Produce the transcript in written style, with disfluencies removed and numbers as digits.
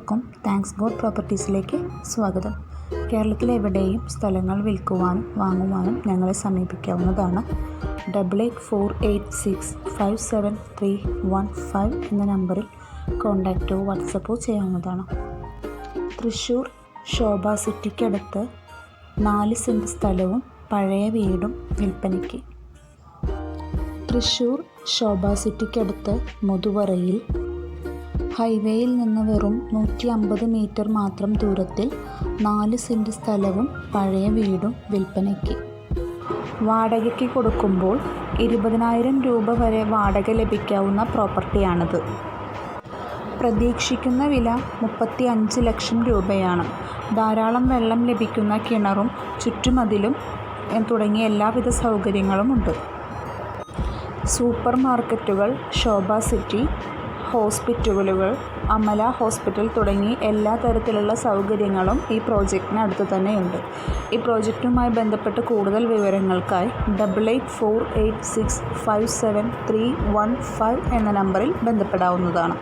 എല്ലാവർക്കും thanks God പ്രോപ്പർട്ടീസിലേക്ക് സ്വാഗതം. കേരളത്തിലെവിടെയും സ്ഥലങ്ങൾ വിൽക്കുവാനും വാങ്ങുവാനും ഞങ്ങളെ സമീപിക്കാവുന്നതാണ്. 8848657315 എന്ന നമ്പറിൽ കോൺടാക്റ്റോ വാട്സപ്പോ ചെയ്യാവുന്നതാണ്. തൃശ്ശൂർ ശോഭ സിറ്റിക്കടുത്ത് 4 സെൻറ് സ്ഥലവും പഴയ വീടും വിൽപ്പനയ്ക്ക്. തൃശ്ശൂർ ശോഭ സിറ്റിക്കടുത്ത് മുതുവറയിൽ ഹൈവേയിൽ നിന്ന് വെറും 150 മീറ്റർ മാത്രം ദൂരത്തിൽ 4 സെൻറ് സ്ഥലവും പഴയ വീടും വിൽപ്പനയ്ക്ക്. വാടകയ്ക്ക് കൊടുക്കുമ്പോൾ 20,000 രൂപ വരെ വാടക ലഭിക്കാവുന്ന പ്രോപ്പർട്ടിയാണിത്. പ്രതീക്ഷിക്കുന്ന വില 35 ലക്ഷം രൂപയാണ്. ധാരാളം വെള്ളം ലഭിക്കുന്ന കിണറും ചുറ്റുമതിലും തുടങ്ങിയ എല്ലാവിധ സൗകര്യങ്ങളുമുണ്ട്. സൂപ്പർ മാർക്കറ്റുകൾ, ശോഭ സിറ്റി, ഹോസ്പിറ്റലുകൾ, അമല ഹോസ്പിറ്റൽ തുടങ്ങി എല്ലാ തരത്തിലുള്ള സൗകര്യങ്ങളും ഈ പ്രോജക്റ്റിന് അടുത്ത് തന്നെയുണ്ട്. ഈ പ്രോജക്റ്റുമായി ബന്ധപ്പെട്ട് കൂടുതൽ വിവരങ്ങൾക്കായി 8848657315 എന്ന നമ്പറിൽ ബന്ധപ്പെടാവുന്നതാണ്.